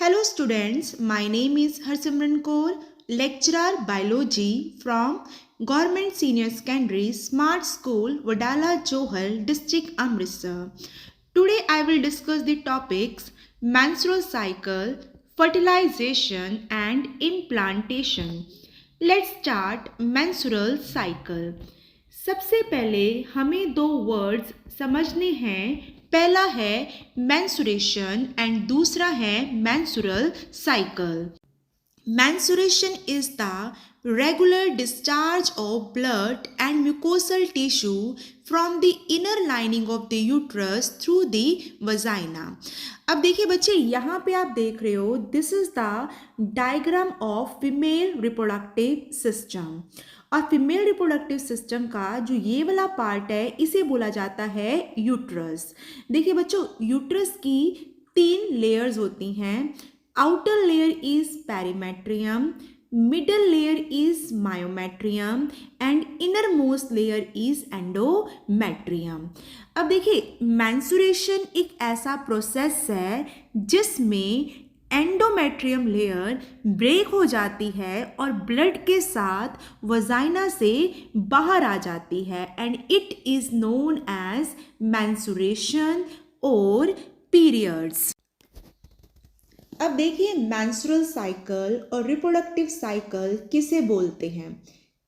Hello students, my name is Harsimran Kaur, lecturer biology from Government Senior Secondary Smart School, Wadala Johar, District Amritsar. Today I will discuss the topics menstrual cycle, fertilization and implantation. Let's start menstrual cycle. सबसे पहले हमें दो words समझने हैं. पहला है menstruation and दूसरा है menstrual cycle. Menstruation is the regular discharge of blood and mucosal tissue from the inner lining of the uterus through the vagina. अब देखिए बच्चे, यहाँ पे आप देख रहे हो, this is the diagram of female reproductive system. और फीमेल रिप्रोडक्टिव सिस्टम का जो ये वाला पार्ट है इसे बोला जाता है यूट्रस. देखिए बच्चों, यूट्रस की 3 लेयर्स होती हैं. Outer layer is perimetrium, middle layer is myometrium and inner most layer is endometrium. अब देखिए, मेंस्ट्रुएशन एक ऐसा प्रोसेस है जिसमें एंडोमेट्रियम लेयर ब्रेक हो जाती है और ब्लड के साथ वजाइना से बाहर आ जाती है and it is known as menstruation और पीरियड्स. अब देखिए, मेंस्ट्रुअल साइकिल और रिप्रोडक्टिव साइकिल किसे बोलते हैं.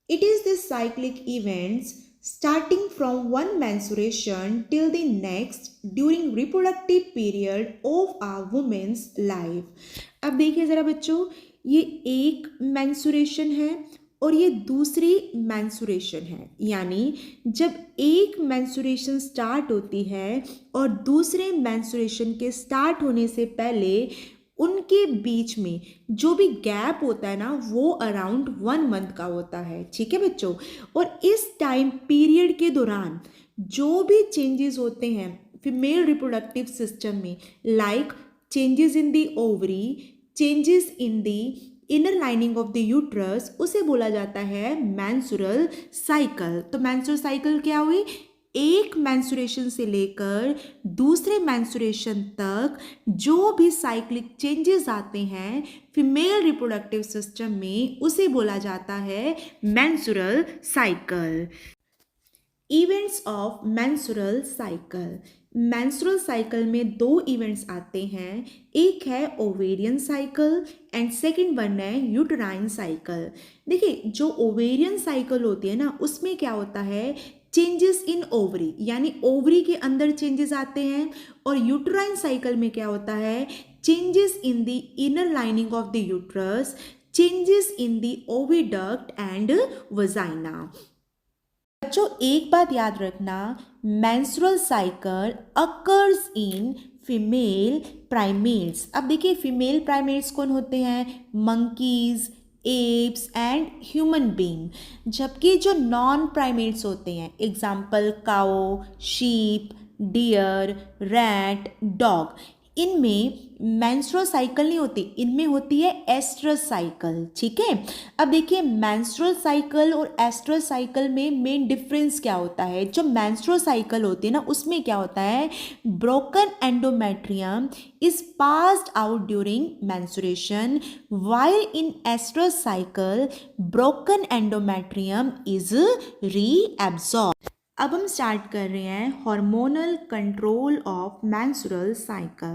It is the cyclic events starting from one menstruation till the next during reproductive period of a woman's life. अब देखिए ज़रा बच्चों, ये एक menstruation है और ये दूसरी menstruation है. यानी जब एक menstruation स्टार्ट होती है और दूसरे menstruation के स्टार्ट होने से पहले उनके बीच में जो भी गैप होता है ना, वो अराउंड 1 मंथ का होता है. ठीक है बच्चों. और इस टाइम पीरियड के दौरान जो भी चेंजेस होते हैं फीमेल रिप्रोडक्टिव सिस्टम में, like changes in the ovary, changes in the inner lining of the uterus, उसे बोला जाता है मेंस्ट्रुअल साइकिल. तो मेंस्ट्रुअल साइकिल क्या हुई? एक मेंस्ट्रुएशन से लेकर दूसरे मेंस्ट्रुएशन तक जो भी साइक्लिक चेंजेस आते हैं फीमेल रिप्रोडक्टिव सिस्टम में, उसे बोला जाता है menstrual cycle. Events of menstrual cycle. Menstrual cycle में 2 इवेंट्स आते हैं. एक है ovarian cycle and second one है यूटेराइन साइकिल. देखिए, जो ओवेरियन साइकिल होती है ना, उसमें क्या होता है, चेंजेस इन ओवरी, यानी ओवरी के अंदर चेंजेस आते हैं. और यूटेराइन साइकिल में क्या होता है, changes in the inner lining of the uterus, changes in the oviduct and vagina. बच्चों, एक बात याद रखना, menstrual cycle occurs in female primates. अब देखिए, फीमेल प्राइमेट्स कौन होते हैं? Monkeys, apps and human being. जबकि जो नॉन प्राइमेट्स होते हैं, एग्जाम्पल काओ, शीप, डियर, रैट, डॉग, इनमें मेंस्ट्रुअल साइकिल नहीं होती, इनमें होती है एस्ट्रस साइकिल. ठीक है. अब देखिए, मेंस्ट्रुअल साइकिल और एस्ट्रस साइकिल में मेन डिफरेंस क्या होता है. जो मेंस्ट्रुअल साइकिल होती है ना, उसमें क्या होता है, broken endometrium is passed out during menstruation, while in estrus cycle broken endometrium is reabsorb. अब हम स्टार्ट कर रहे हैं hormonal control of menstrual cycle.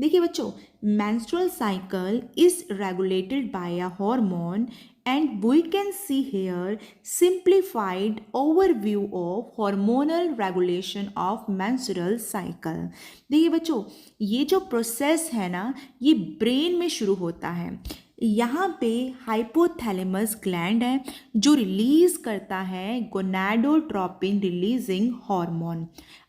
देखिए बच्चों, menstrual cycle is regulated by a hormone and we can see here simplified overview of hormonal regulation of menstrual cycle. देखिए बच्चों, ये जो प्रोसेस है ना, ये ब्रेन में शुरू होता है. यहाँ पे हाइपोथैलेमस ग्लैंड है जो रिलीज करता है गोनाडोट्रोपिन रिलीजिंग हार्मोन.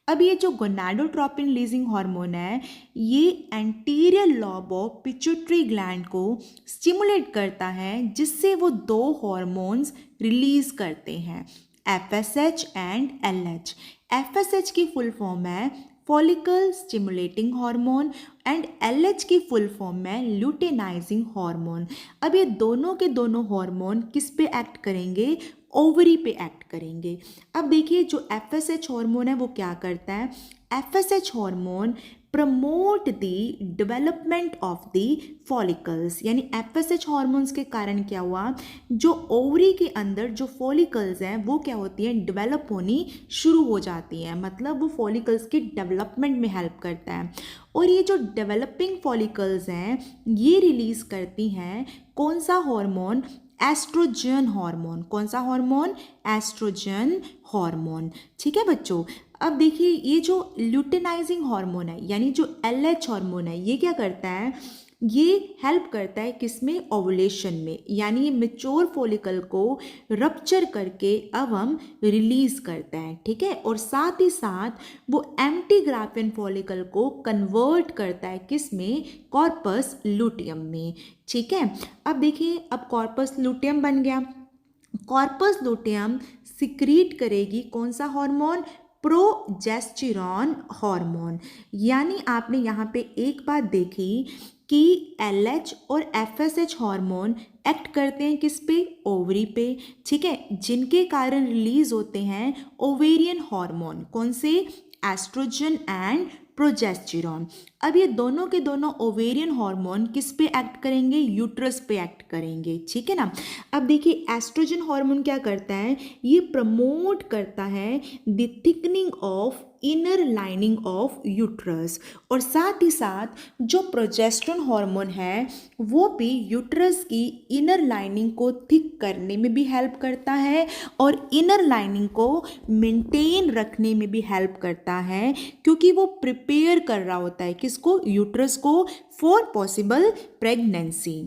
अब ये जो गोनाडोट्रोपिन रिलीजिंग हार्मोन है, ये anterior lobe of pituitary gland को स्टिमुलेट करता है, जिससे वो 2 हार्मोन्स रिलीज करते हैं, FSH एंड LH. FSH की फुल फॉर्म है follicle stimulating hormone and LH की फुल फॉर्म में ल्यूटेनाइजिंग हार्मोन. अब ये दोनों के दोनों हार्मोन किस पे एक्ट करेंगे? ओवरी पे एक्ट करेंगे. अब देखिए, जो FSH हार्मोन है वो क्या करता है, FSH hormone promote the development of the follicles. यानी FSH हॉर्मोन्स के कारण क्या हुआ, जो ओवरी के अंदर जो फॉलिकल्स हैं वो क्या होती हैं, डेवलप होनी शुरू हो जाती हैं, मतलब वो फॉलिकल्स की डेवलपमेंट में हेल्प करता है। और ये जो डेवलपिंग फॉलिकल्स हैं ये रिलीज करती हैं कौन सा हार्मोन, एस्ट्रोजन हार्मोन। कौन सा हार्मोन, एस्ट्रोजन हार्मोन। ठीक है बच्चों, अब देखिए ये जो ल्यूटेनाइजिंग हार्मोन है यानी जो LH हार्मोन है ये क्या करता है, ये हेल्प करता है किसमें, ओवुलेशन में। यानी ये मेच्योर फॉलिकल को रप्चर करके अब हम रिलीज करता है। ठीक है, और साथ ही साथ वो एम्प्टी ग्राफियन फॉलिकल को कन्वर्ट करता है किसमें, कॉर्पस लूटियम में। ठीक है, अब देखिए अब कॉर्पस लूटियम बन गया। कॉर्पस लूटियम सिक्रीट करेगी कौन सा हार्मोन, प्रोजेस्टेरॉन हार्मोन। यानी आपने यहाँ पे एक बात देखी कि LH और FSH हार्मोन एक्ट करते हैं किस पे, ओवरी पे। ठीक है, जिनके कारण रिलीज होते हैं ओवेरियन हार्मोन, कौन से, एस्ट्रोजन एंड प्रोजेस्टेरॉन। अब ये दोनों के दोनों ओवेरियन हार्मोन किस पे एक्ट करेंगे, यूट्रस पे एक्ट करेंगे। ठीक है ना। अब देखिए एस्ट्रोजन हार्मोन क्या करता है, ये प्रमोट करता है the thickening of inner lining of uterus, और साथ ही साथ जो प्रोजेस्टेरॉन हार्मोन है वो भी यूट्रस की इनर लाइनिंग को थिक करने में भी हेल्प करता है और इनर लाइनिंग को मेंटेन रखने में भी हेल्प करता है, क्योंकि वो प्रिपेयर कर रहा होता है किसको, यूट्रस को, for possible pregnancy.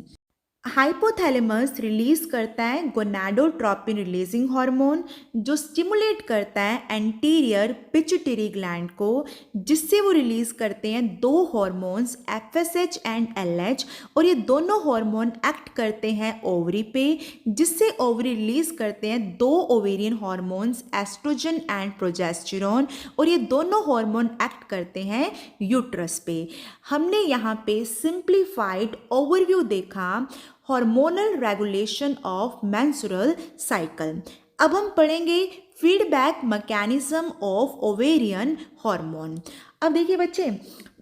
Hypothalamus release करता है गोनाडोट्रोपिन रिलीजिंग हार्मोन, जो स्टिमुलेट करता है एंटीरियर पिट्यूटरी ग्लैंड को, जिससे वो रिलीज करते हैं दो हार्मोन्स FSH एंड LH, और ये दोनों हार्मोन एक्ट करते हैं ओवरी पे, जिससे ओवरी रिलीज करते हैं दो ovarian hormones estrogen and progesterone, और ये दोनों हार्मोन एक्ट करते हैं यूट्रस पे। हमने यहाँ पे सिंप्लीफाइड ओवरव्यू देखा hormonal regulation of menstrual cycle. अब हम पढ़ेंगे feedback mechanism of ovarian hormone. अब देखिए बच्चे,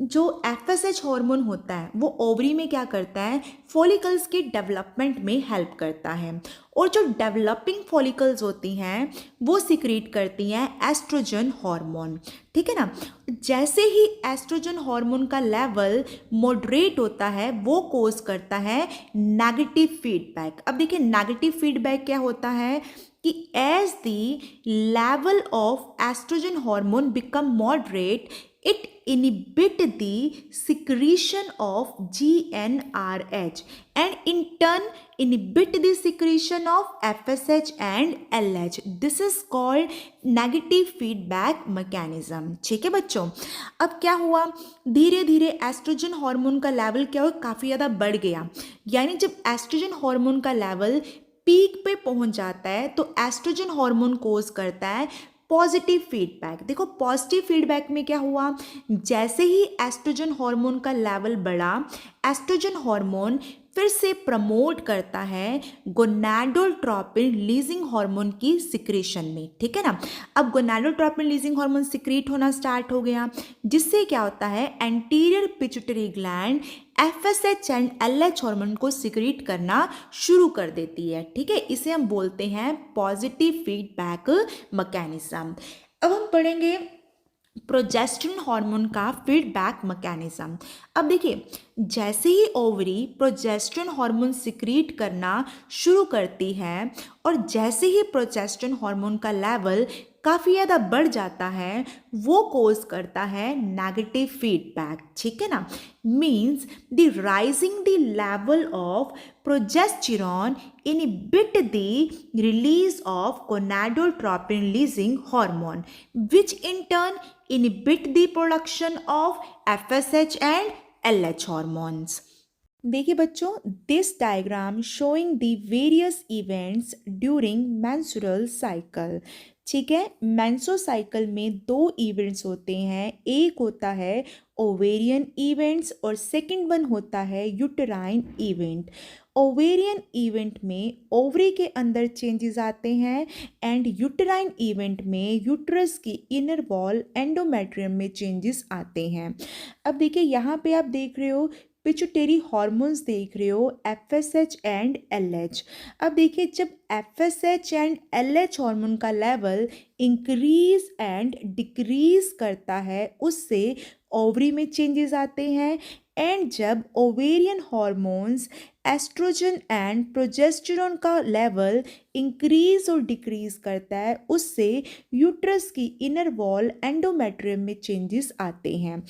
जो FSH हार्मोन होता है वो ओवरी में क्या करता है, फॉलिकल्स के डेवलपमेंट में हेल्प करता है, और जो डेवलपिंग फॉलिकल्स होती हैं वो सिक्रीट करती हैं एस्ट्रोजन हार्मोन। ठीक है ना। जैसे ही एस्ट्रोजन हार्मोन का लेवल मॉडरेट होता है वो कोज करता है नेगेटिव फीडबैक। अब देखिए नेगेटिव फीडबैक क्या होता है कि as the level of estrogen hormone become moderate, it inhibit the secretion of GnRH and in turn inhibit the secretion of FSH and LH. This is called negative feedback mechanism. ठीक है बच्चों, अब क्या हुआ, धीरे धीरे एस्ट्रोजन हार्मोन का level क्या हुआ, काफ़ी ज़्यादा बढ़ गया। यानी जब एस्ट्रोजन हार्मोन का लेवल पीक पे पहुंच जाता है तो एस्ट्रोजन हार्मोन कोज करता है पॉजिटिव फीडबैक। देखो पॉजिटिव फीडबैक में क्या हुआ, जैसे ही एस्ट्रोजन हार्मोन का लेवल बढ़ा, एस्ट्रोजन हार्मोन फिर से प्रमोट करता है गोनाडोट्रोपिन रिलीजिंग हार्मोन की सिक्रीशन में। ठीक है ना। अब गोनाडोट्रोपिन रिलीजिंग हार्मोन सिक्रीट होना स्टार्ट हो गया, जिससे क्या होता है anterior pituitary gland FSH and LH hormone को सिक्रीट करना शुरू कर देती है। ठीक है, इसे हम बोलते हैं पॉजिटिव फीडबैक मैकेनिज्म। अब हम पढ़ेंगे प्रोजेस्टेरॉन हार्मोन का फीडबैक मैकेनिज्म। अब देखिए जैसे ही ओवरी प्रोजेस्टेरॉन हार्मोन सिक्रीट करना शुरू करती है और जैसे ही प्रोजेस्टेरॉन हार्मोन का लेवल काफ़ी ज़्यादा बढ़ जाता है वो कोज करता है नेगेटिव फीडबैक। ठीक है ना। Means the rising the level of progesterone inhibit the release of gonadotropin releasing hormone, which in turn inhibit the production of FSH and LH hormones. देखिए बच्चों, this diagram showing the various events during menstrual cycle. ठीक है। Menstrual में दो events होते हैं, एक होता है ओवेरियन इवेंट्स और सेकंड वन होता है यूटेराइन इवेंट। ओवेरियन इवेंट में ओवरी के अंदर चेंजेस आते हैं एंड यूटेराइन इवेंट में यूट्रस की इनर वॉल एंडोमेट्रियम में चेंजेस आते हैं। अब देखिए यहाँ पे आप देख रहे हो पिट्यूटरी हॉर्मोन्स देख रहे हो FSH एंड LH। अब देखिए जब FSH एंड LH हार्मोन का लेवल इंक्रीज एंड डिक्रीज करता है उससे ओवरी में चेंजेस आते हैं एंड जब ovarian hormones estrogen and progesterone का लेवल इंक्रीज और डिक्रीज करता है उससे यूट्रस की इनर वॉल एंडोमेट्रियम में चेंजेस आते हैं।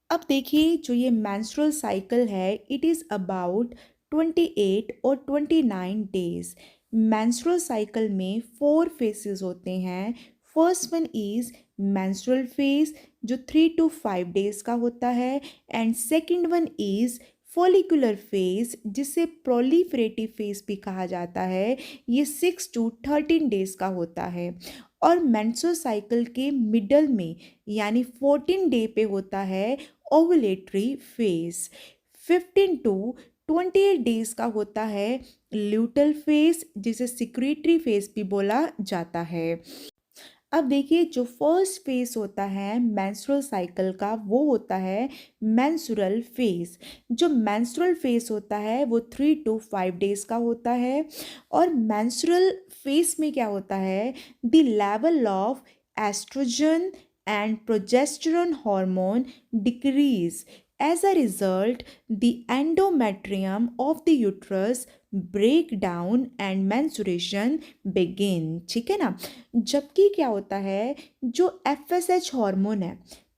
अब देखिए जो ये मेंस्ट्रुअल साइकिल है इट इज़ अबाउट 28 और 29 डेज। मेंस्ट्रुअल साइकिल में 4 फेसेस होते हैं। First one is menstrual phase जो 3 to 5 डेज का होता है and second one is follicular phase जिसे प्रोलिफरेटिव फेज भी कहा जाता है, ये 6 to 13 डेज का होता है। और मेंस्ट्रुअल साइकिल के मिडल में यानी 14 डे पे होता है ओवुलेटरी फेज। 15 to 28 डेज का होता है ल्यूटल फेज जिसे सिक्रीटरी फेज भी बोला जाता है। अब देखिए जो फर्स्ट फेज होता है मेंस्ट्रुअल साइकिल का वो होता है मेंस्ट्रुअल फेज। जो मेंस्ट्रुअल फेज होता है वो 3 to 5 डेज का होता है और मेंस्ट्रुअल फेज में क्या होता है the level of oestrogen and progesterone hormone decrease. As a result, the endometrium of the uterus break down and menstruation begin। ठीक है ना। जबकि क्या होता है जो FSH हार्मोन है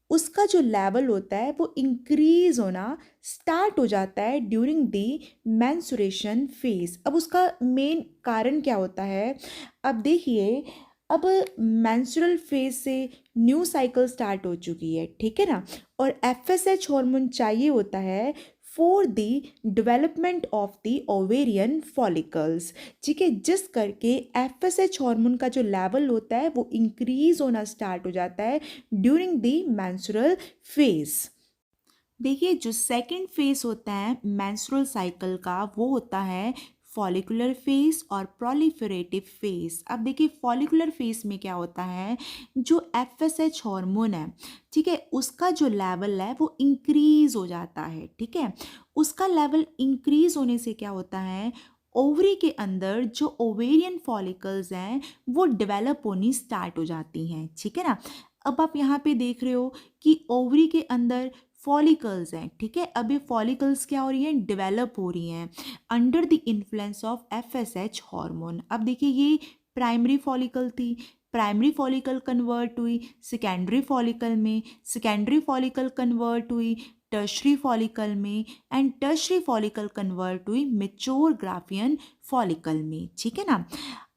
उसका जो लेवल होता है वो इंक्रीज होना स्टार्ट हो जाता है ड्यूरिंग द मेंस्ट्रुएशन फेज। अब उसका मेन कारण क्या होता है, अब देखिए अब मेंस्ट्रुअल फेज से न्यू साइकिल स्टार्ट हो चुकी है, ठीक है ना। और FSH हार्मोन चाहिए होता है for the development of the ovarian follicles, ठीक है, जिस करके FSH हार्मोन का जो लेवल होता है वो इंक्रीज होना स्टार्ट हो जाता है ड्यूरिंग द मेंस्ट्रुअल फेज। देखिए जो सेकंड फेज होता है मेंस्ट्रुअल साइकिल का वो होता है फॉलिकुलर फेज और प्रोलिफरेटिव फेज। अब देखिए फॉलिकुलर फेज में क्या होता है जो FSH हार्मोन है, ठीक है, उसका जो लेवल है वो इंक्रीज हो जाता है, ठीक है। उसका लेवल इंक्रीज होने से क्या होता है ओवरी के अंदर जो ओवेरियन फॉलिकल्स हैं वो डेवलप होनी स्टार्ट हो जाती हैं, ठीक है ना। अब आप यहाँ पे देख रहे हो कि ओवरी के अंदर फॉलिकल्स हैं, ठीक है। अब ये फॉलिकल्स क्या हो रही हैं डेवलप हो रही हैं under the influence of FSH hormone. अब देखिए ये प्राइमरी फॉलिकल थी, प्राइमरी फॉलिकल कन्वर्ट हुई सेकेंडरी फॉलिकल में, सेकेंडरी फॉलिकल कन्वर्ट हुई टर्शरी फॉलिकल में एंड टर्शरी फॉलिकल कन्वर्ट हुई मेच्योर ग्राफियन फॉलिकल में, ठीक है ना।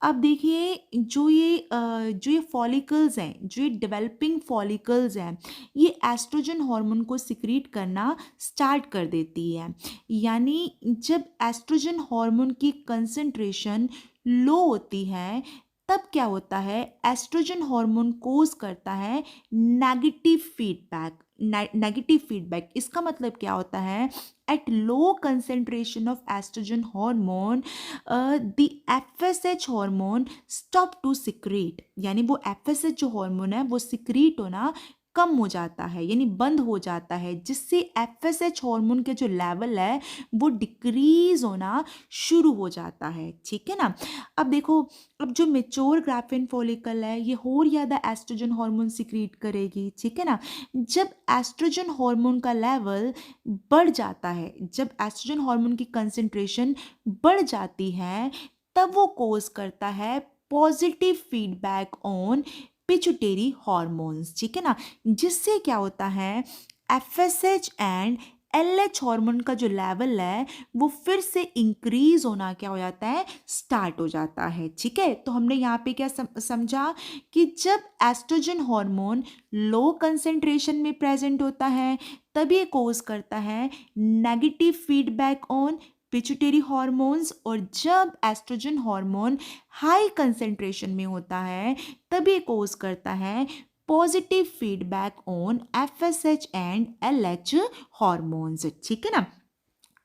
अब देखिए जो ये फॉलिकल्स हैं, जो ये डेवलपिंग फॉलिकल्स हैं, ये एस्ट्रोजन हार्मोन को सिक्रीट करना स्टार्ट कर देती है। यानी जब एस्ट्रोजन हार्मोन की कंसंट्रेशन लो होती है तब क्या होता है एस्ट्रोजन हार्मोन कोज करता है नेगेटिव फीडबैक। नेगेटिव फीडबैक इसका मतलब क्या होता है at low concentration of estrogen hormone the FSH hormone stop to secrete, यानी वो FSH जो हार्मोन है वो सिक्रीट होना कम हो जाता है यानी बंद हो जाता है, जिससे FSH हार्मोन के जो लेवल है वो डिक्रीज होना शुरू हो जाता है, ठीक है ना। अब देखो अब जो मेच्योर ग्राफियन फॉलिकल है ये और ज़्यादा एस्ट्रोजन हार्मोन सिक्रीट करेगी, ठीक है ना। जब एस्ट्रोजन हार्मोन का लेवल बढ़ जाता है, जब एस्ट्रोजन हार्मोन की कंसंट्रेशन बढ़ जाती है तब वो कोज करता है positive feedback on pituitary hormones, ठीक है ना, जिससे क्या होता है FSH एंड LH हार्मोन का जो लेवल है वो फिर से इंक्रीज होना क्या हो जाता है स्टार्ट हो जाता है, ठीक है। तो हमने यहाँ पे क्या समझा कि जब एस्ट्रोजन हार्मोन लो कंसेंट्रेशन में प्रेजेंट होता है तब ये कोज करता है negative feedback on pituitary hormones, और जब एस्ट्रोजन हार्मोन हाई कंसेंट्रेशन में होता है तब ये कोज करता है positive feedback on FSH and LH hormones. ठीक है ना।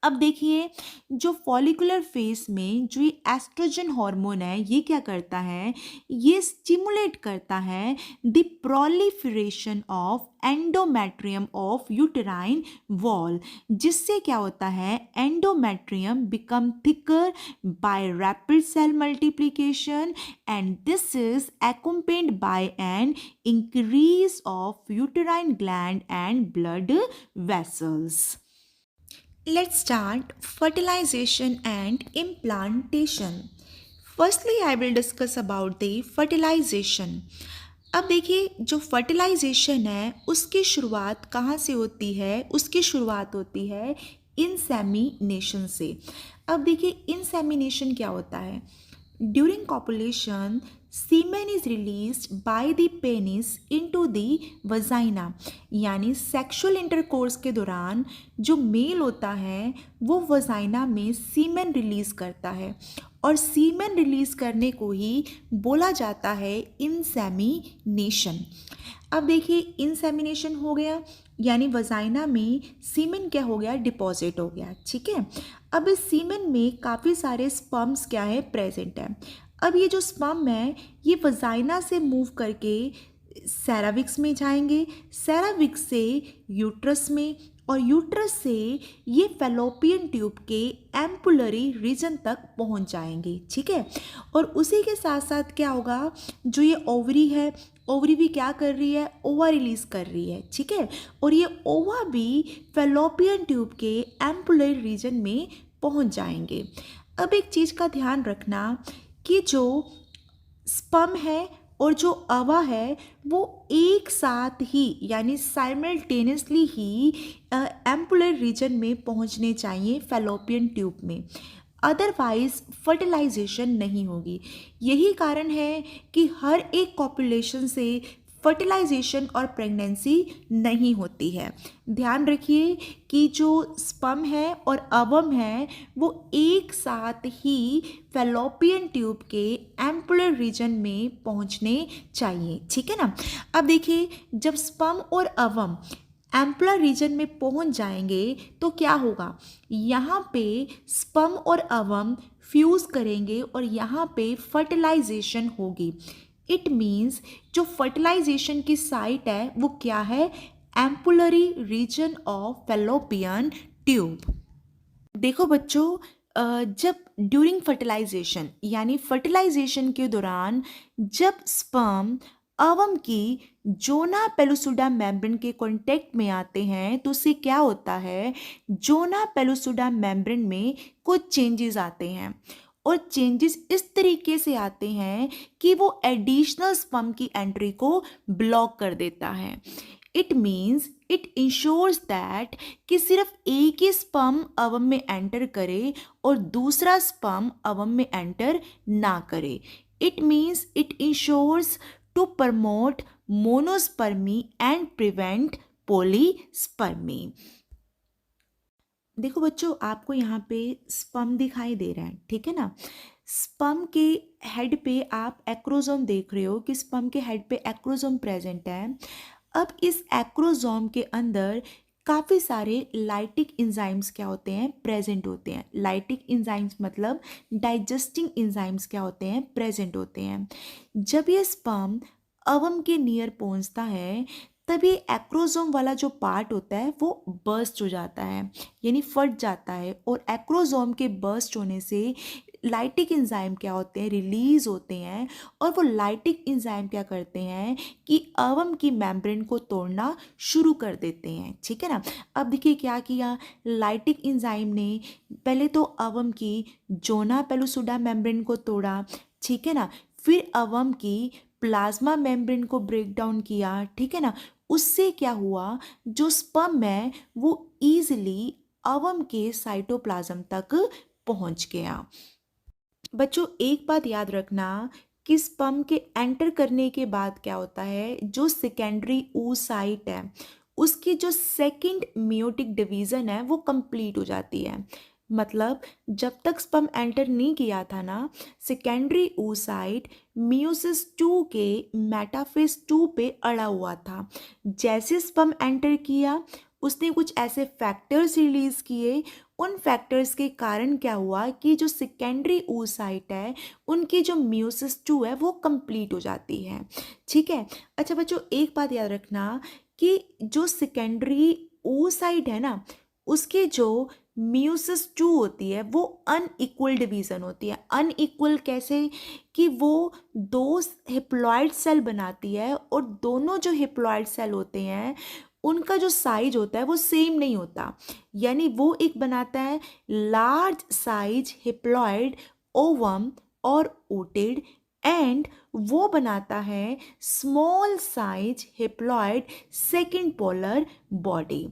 अब देखिए, जो फॉलिकुलर फेस में जो ये एस्ट्रोजन हार्मोन है ये क्या करता है, ये स्टिमुलेट करता है the proliferation of endometrium of uterine wall, जिससे क्या होता है, endometrium become thicker by rapid cell multiplication and this is accompanied by an increase of uterine gland and blood vessels. Let's start fertilization and implantation. Firstly, I will discuss about the fertilization. अब देखिए, जो fertilisation है उसकी शुरुआत कहाँ से होती है, उसकी शुरुआत होती है इंसेमिनेशन से। अब देखिए, इंसेमिनेशन क्या होता है, during copulation semen is released by the penis into the vagina, यानी सेक्सुअल इंटरकोर्स के दौरान जो मेल होता है वो वजाइना में सीमेन रिलीज करता है, और सीमेन रिलीज करने को ही बोला जाता है इंसेमिनेशन। अब देखिए, इंसेमिनेशन हो गया यानी वजाइना में सीमेन क्या हो गया, डिपॉजिट हो गया। ठीक है। अब इस सीमेन में काफ़ी सारे स्पर्म्स क्या है, प्रेजेंट है। अब ये जो स्पर्म है ये वजाइना से मूव करके सेराविक्स में जाएंगे, सेराविक्स से यूट्रस में, और यूट्रस से ये फेलोपियन ट्यूब के एम्पुलरी रीजन तक पहुंच जाएंगे। ठीक है। और उसी के साथ साथ क्या होगा, जो ये ओवरी है, ओवरी भी क्या कर रही है, ओवा रिलीज कर रही है। ठीक है। और ये ओवा भी फेलोपियन ट्यूब के एम्पुलरी रीजन में पहुंच जाएंगे। अब एक चीज़ का ध्यान रखना कि जो स्पर्म है और जो अवा है वो एक साथ ही यानी साइमल्टेनियसली ही एम्पुलर रीजन में पहुंचने चाहिए फेलोपियन ट्यूब में, अदरवाइज फर्टिलाइजेशन नहीं होगी। यही कारण है कि हर एक कॉपुलेशन से फर्टिलाइजेशन और प्रेगनेंसी नहीं होती है। ध्यान रखिए कि जो स्पर्म है और अवम है वो एक साथ ही फेलोपियन ट्यूब के एम्पुलर रीजन में पहुंचने चाहिए। ठीक है ना। अब देखिए, जब स्पर्म और अवम एम्पुलर रीजन में पहुंच जाएंगे तो क्या होगा, यहाँ पे स्पर्म और अवम फ्यूज करेंगे और यहाँ पे फर्टिलाइजेशन होगी। इट मीन्स जो फर्टिलाइजेशन की साइट है वो क्या है, ampullary region of fallopian tube. देखो बच्चों, जब ड्यूरिंग फर्टिलाइजेशन यानी फर्टिलाइजेशन के दौरान जब स्पर्म अवम की जोना पेलुसुडा मेम्ब्रेन के कांटेक्ट में आते हैं तो उससे क्या होता है, जोना पेलुसुडा मेम्ब्रेन में कुछ चेंजेस आते हैं, और चेंजेस इस तरीके से आते हैं कि वो एडिशनल स्पर्म की एंट्री को ब्लॉक कर देता है। It means it ensures that कि सिर्फ एक ही स्पर्म अवम में एंटर करे और दूसरा स्पर्म अवम में एंटर ना करे। It means it ensures to promote monospermy and prevent polyspermy. देखो बच्चों, आपको यहाँ पे स्पर्म दिखाई दे रहा है, ठीक है ना। स्पर्म के हेड पे आप एक्रोसोम देख रहे हो कि स्पर्म के हेड पे एक्रोसोम प्रेजेंट है। अब इस एक्रोसोम के अंदर काफ़ी सारे लाइटिक एंजाइम्स क्या होते हैं, प्रेजेंट होते हैं। लाइटिक एंजाइम्स मतलब डाइजेस्टिंग एंजाइम्स क्या होते हैं, प्रेजेंट होते हैं। जब ये स्पर्म अवम के नियर पहुंचता है तभी एक्रोसोम वाला जो पार्ट होता है वो बर्स्ट हो जाता है यानी फट जाता है, और एक्रोसोम के बर्स्ट होने से लाइटिक एंजाइम क्या होते हैं, रिलीज होते हैं, और वो लाइटिक एंजाइम क्या करते हैं कि अवम की मेम्ब्रेन को तोड़ना शुरू कर देते हैं। ठीक है ना। अब देखिए क्या किया, लाइटिक एंजाइम ने पहले तो अवम की जोना पेलुसुडा मेम्ब्रेन को तोड़ा, ठीक है ना, फिर अवम की प्लाज्मा मेम्ब्रेन को ब्रेक डाउन किया, ठीक है ना। उससे क्या हुआ, जो स्पर्म है वो ईजिली अवम के साइटोप्लाज्म तक पहुंच गया। बच्चों, एक बात याद रखना कि स्पर्म के एंटर करने के बाद क्या होता है, जो सेकेंडरी oocyte है उसकी जो सेकंड मेयोटिक डिवीजन है वो कंप्लीट हो जाती है। मतलब जब तक स्पर्म एंटर नहीं किया था ना, सेकेंडरी oocyte मियोसिस 2 के मेटाफेज 2 पे अड़ा हुआ था। जैसे स्पर्म एंटर किया, उसने कुछ ऐसे फैक्टर्स रिलीज किए। उन फैक्टर्स के कारण क्या हुआ कि जो सेकेंडरी oocyte है, उनकी जो मियोसिस 2 है वो कंप्लीट हो जाती है। ठीक है। अच्छा बच्चों, एक बात याद रखना कि जो सेकेंडरी oocyte है ना, उसके जो मियोसिस 2 होती है वो अनइक्वल डिवीजन होती है। अनइक्वल कैसे कि वो दो हिप्लॉइड सेल बनाती है, और दोनों जो हिप्लॉइड सेल होते हैं उनका जो साइज होता है वो सेम नहीं होता। यानी वो एक बनाता है लार्ज साइज हिप्लॉइड ओवम और ओटेड, एंड वो बनाता है small size haploid second polar body.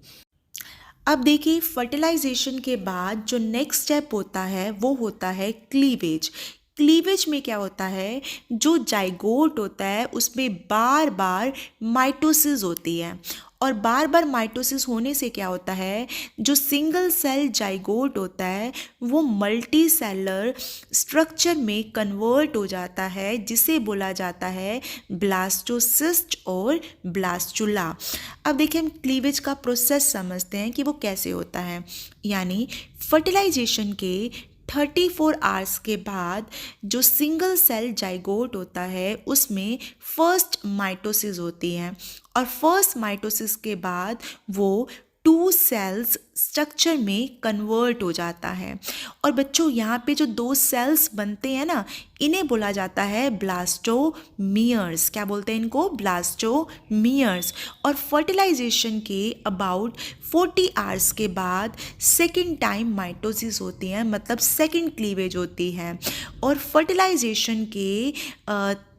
अब देखिए, फर्टिलाइजेशन के बाद जो नेक्स्ट स्टेप होता है वो होता है क्लीवेज। क्लीवेज में क्या होता है, जो जाइगोट होता है उसमें बार बार माइटोसिस होती है, और बार बार माइटोसिस होने से क्या होता है, जो सिंगल सेल जाइगोट होता है वो मल्टी सेलर स्ट्रक्चर में कन्वर्ट हो जाता है, जिसे बोला जाता है ब्लास्टोसिस्ट और ब्लास्टुला। अब देखिए, हम क्लीवेज का प्रोसेस समझते हैं कि वो कैसे होता है। यानी फर्टिलाइजेशन के 34 आवर्स के बाद जो सिंगल सेल जाइगोट होता है उसमें फर्स्ट माइटोसिस होती है, और फर्स्ट माइटोसिस के बाद वो 2 सेल्स स्ट्रक्चर में कन्वर्ट हो जाता है। और बच्चों, यहाँ पे जो 2 सेल्स बनते हैं ना, इन्हें बोला जाता है ब्लास्टोमियर्स। क्या बोलते हैं इनको? ब्लास्टोमियर्स। और फर्टिलाइजेशन के अबाउट 40 आवर्स के बाद सेकेंड टाइम माइटोसिस होती है, मतलब सेकेंड क्लीवेज होती है। और फर्टिलाइजेशन के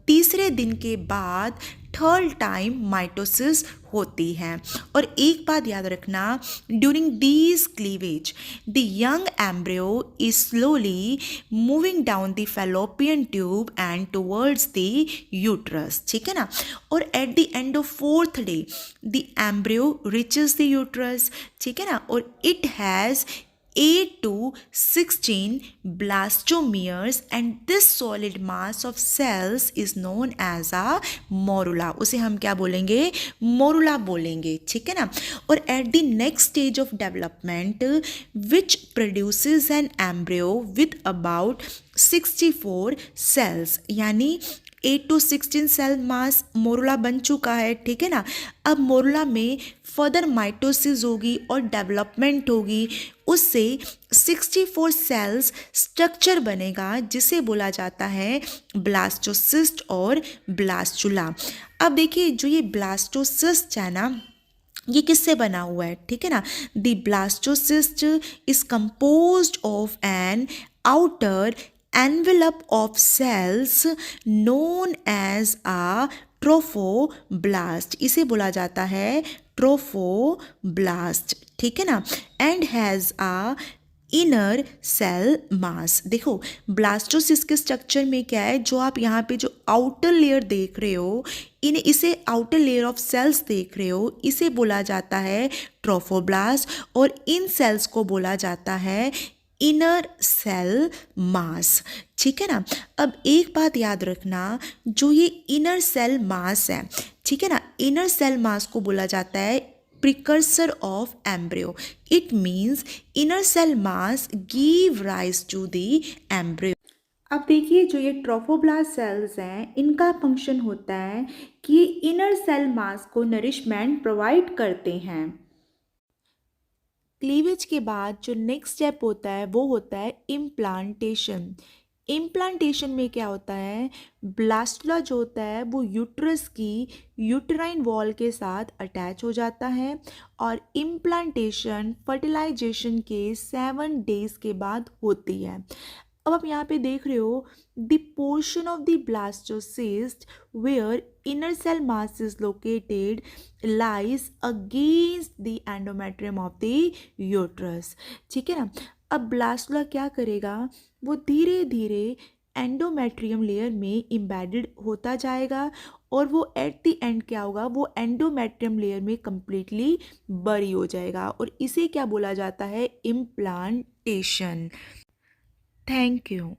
तीसरे दिन के बाद थर्ड टाइम माइटोसिस होती है। और एक बात याद रखना, during these cleavage the young embryo is slowly moving down the fallopian tube and towards the uterus. ठीक है ना। और at the end of 4th day the embryo reaches the uterus. ठीक है ना। और it has 8 to 16 blastomeres, and this solid mass of cells is known as a morula। उसे हम क्या बोलेंगे? मोरुला बोलेंगे। ठीक है ना। और at the next stage of development which produces an embryo with about 64 cells, यानी 8 to 16 सेल मास मोरुला बन चुका है। ठीक है ना। अब मोरुला में फर्दर माइटोसिस होगी और डेवलपमेंट होगी, उससे 64 सेल्स स्ट्रक्चर बनेगा, जिसे बोला जाता है ब्लास्टोसिस्ट और ब्लास्टुला। अब देखिए, जो ये ब्लास्टोसिस्ट है ना, ये किससे बना हुआ है? ठीक है ना। The blastocyst is composed of an outer envelope of cells known as a trophoblast. इसे बोला जाता है ट्रोफोब्लास्ट। ठीक है ना। And has a inner cell mass. देखो, ब्लास्टोसिस्ट के स्ट्रक्चर में क्या है, जो आप यहाँ पे जो आउटर लेयर देख रहे हो, इसे आउटर लेयर ऑफ सेल्स देख रहे हो, इसे बोला जाता है ट्रोफोब्लास्ट, और इन सेल्स को बोला जाता है इनर सेल मास। ठीक है ना। अब एक बात याद रखना, जो ये इनर सेल मास है, ठीक है ना, इनर सेल मास को बोला जाता है precursor of embryo. It means inner cell mass give rise to the embryo. अब देखिए, जो ये ट्रोफोब्लास्ट सेल्स हैं, इनका फंक्शन होता है कि ये इनर सेल मास को नरिशमेंट प्रोवाइड करते हैं। क्लीवेज के बाद जो नेक्स्ट स्टेप होता है वो होता है इम्प्लांटेशन। इम्प्लांटेशन में क्या होता है, ब्लास्टुला जो होता है वो यूट्रस की यूट्राइन वॉल के साथ अटैच हो जाता है, और इम्प्लांटेशन फर्टिलाइजेशन के 7 डेज के बाद होती है। अब आप यहाँ पे देख रहे हो, the portion of the blastocyst where inner cell mass is located lies against the endometrium of the uterus. ठीक है ना। अब ब्लास्टुला क्या करेगा, वो धीरे धीरे एंडोमेट्रियम लेयर में इम्बेडेड होता जाएगा, और वो एट द एंड क्या होगा, वो एंडोमेट्रियम लेयर में कंप्लीटली बरी हो जाएगा, और इसे क्या बोला जाता है, इम्प्लांट expectation. Thank you.